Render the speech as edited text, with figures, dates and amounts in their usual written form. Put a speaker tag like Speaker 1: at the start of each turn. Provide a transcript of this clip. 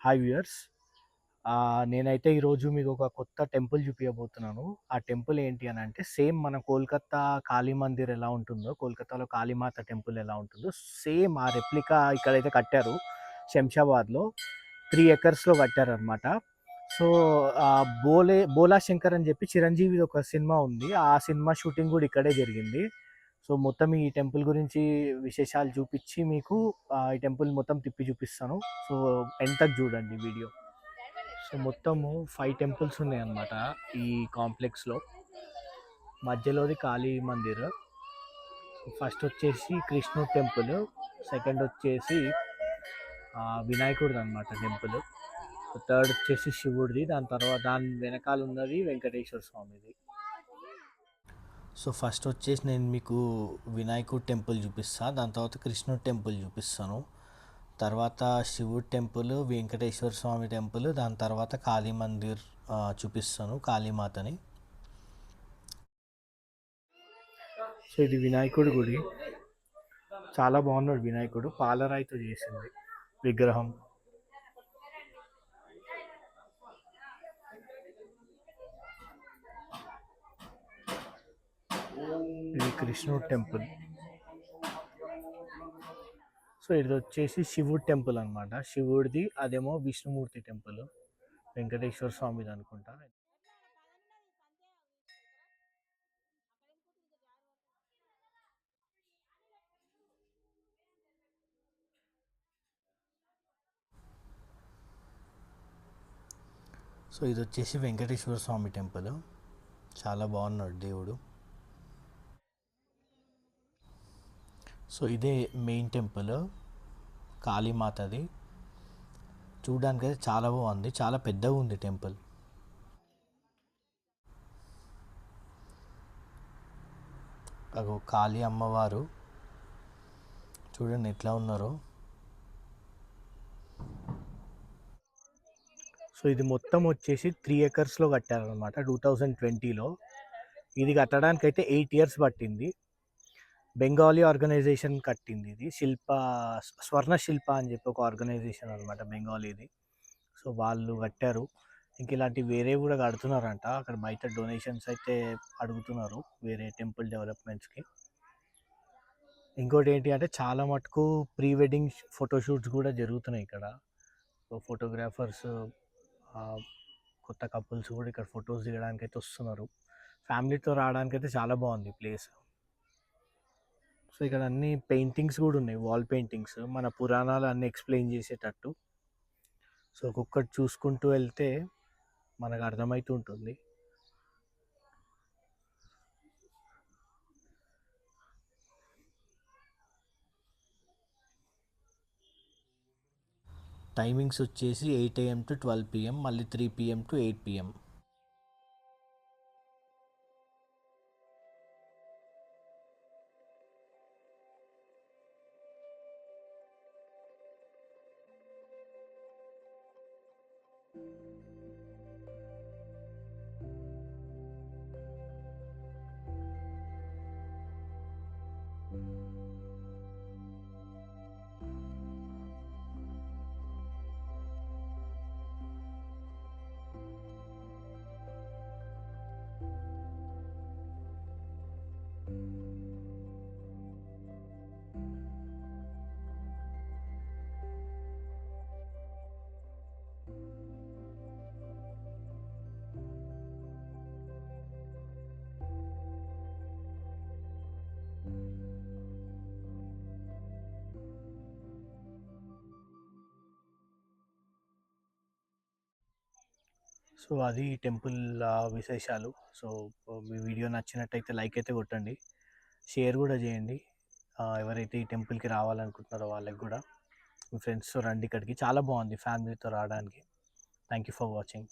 Speaker 1: Hi viewers. నేనైతే ఈరోజు మీకు ఒక కొత్త టెంపుల్ చూపియబోతున్నాను. ఆ టెంపుల్ ఏంటి అనంటే సేమ్ మన కోల్కతా కాళీ మందిర్ ఎలా ఉంటుందో, కోల్కతాలో కాళీమాత టెంపుల్ ఎలా ఉంటుందో సేమ్ ఆ రెప్లికా ఇక్కడైతే కట్టారు. శంషాబాద్‌లో 3 ఎకర్స్‌లో కట్టారనమాట. సో, బోలా శంకర్ అని చెప్పి చిరంజీవిది ఒక సినిమా ఉంది. ఆ సినిమా షూటింగ్ కూడా ఇక్కడే జరిగింది. సో, మొత్తం ఈ టెంపుల్ గురించి విశేషాలు చూపిచ్చి మీకు ఈ టెంపుల్ మొత్తం తిప్పి చూపిస్తాను. సో, ఎండ్ చూడండి వీడియో. సో, మొత్తము 5 టెంపుల్స్ ఉన్నాయన్నమాట ఈ కాంప్లెక్స్‌లో. మధ్యలోది కాళీ మందిర్. ఫస్ట్ వచ్చేసి కృష్ణుడు టెంపుల్, సెకండ్ వచ్చేసి వినాయకుడిది అనమాట టెంపుల్, థర్డ్ వచ్చేసి శివుడిది, దాని వెనకాల ఉన్నది వెంకటేశ్వర స్వామిది. సో ఫస్ట్ వచ్చేసి నేను మీకు వినాయకుడు టెంపుల్ చూపిస్తాను, దాని తర్వాత కృష్ణుడు టెంపుల్ చూపిస్తాను, తర్వాత శివుడు టెంపుల్, వెంకటేశ్వర స్వామి టెంపుల్, దాని తర్వాత కాళీ మందిర్ చూపిస్తాను, కాళీమాతని. సో ఇది వినాయకుడి గుడి. చాలా బాగున్నాడు వినాయకుడు, పాలరాయితో చేసింది విగ్రహం. ఇది కృష్ణుడు టెంపుల్. సో ఇది వచ్చేసి శివుడు టెంపుల్ అనమాట, శివుడిది. అదేమో విష్ణుమూర్తి టెంపుల్, వెంకటేశ్వర స్వామిది అనుకుంటా. సో ఇది వచ్చేసి వెంకటేశ్వర స్వామి టెంపుల్. చాలా బాగున్నాడు దేవుడు. సో ఇదే మెయిన్ టెంపుల్, కాళీమాతది. చూడడానికి అయితే చాలా బాగుంది, చాలా పెద్దగా ఉంది టెంపుల్. అగో కాళీ అమ్మవారు చూడండి ఎట్లా ఉన్నారో. సో ఇది మొత్తం వచ్చేసి 3 ఎకర్స్లో కట్టారనమాట 2020లో. ఇది కట్టడానికి అయితే 8 ఇయర్స్ పట్టింది. బెంగాలీ ఆర్గనైజేషన్ కట్టింది ఇది. స్వర్ణ శిల్ప అని చెప్పి ఒక ఆర్గనైజేషన్ అనమాట, బెంగాలీది. సో వాళ్ళు కట్టారు. ఇంక ఇలాంటి వేరే కూడా కడుతున్నారంట, అక్కడ బయట డొనేషన్స్ అయితే అడుగుతున్నారు వేరే టెంపుల్ డెవలప్మెంట్స్కి. ఇంకోటి ఏంటి అంటే చాలా మటుకు ప్రీ వెడ్డింగ్ ఫోటోషూట్స్ కూడా జరుగుతున్నాయి ఇక్కడ. సో ఫోటోగ్రాఫర్స్, కొత్త కపుల్స్ కూడా ఇక్కడ ఫొటోస్ దిగడానికి అయితే వస్తున్నారు. ఫ్యామిలీతో రావడానికి అయితే చాలా బాగుంది ప్లేస్. సో ఇక్కడ అన్ని పెయింటింగ్స్ కూడా ఉన్నాయి, వాల్ పెయింటింగ్స్, మన పురాణాలు అన్నీ ఎక్స్ప్లెయిన్ చేసేటట్టు. సో ఒక్కొక్కటి చూసుకుంటూ వెళ్తే మనకు అర్థమవుతూ ఉంటుంది. టైమింగ్స్ వచ్చేసి 8 AM to 12 PM, మళ్ళీ 3 PM to 8 PM. సో అది టెంపుల్ విశేషాలు. సో మీ వీడియో నచ్చినట్టయితే లైక్ అయితే కొట్టండి, షేర్ కూడా చేయండి. ఎవరైతే ఈ టెంపుల్కి రావాలనుకుంటున్నారో వాళ్ళకి కూడా, మీ ఫ్రెండ్స్తో రండి ఇక్కడికి, చాలా బాగుంది ఫ్యామిలీతో రావడానికి. Thank you for watching.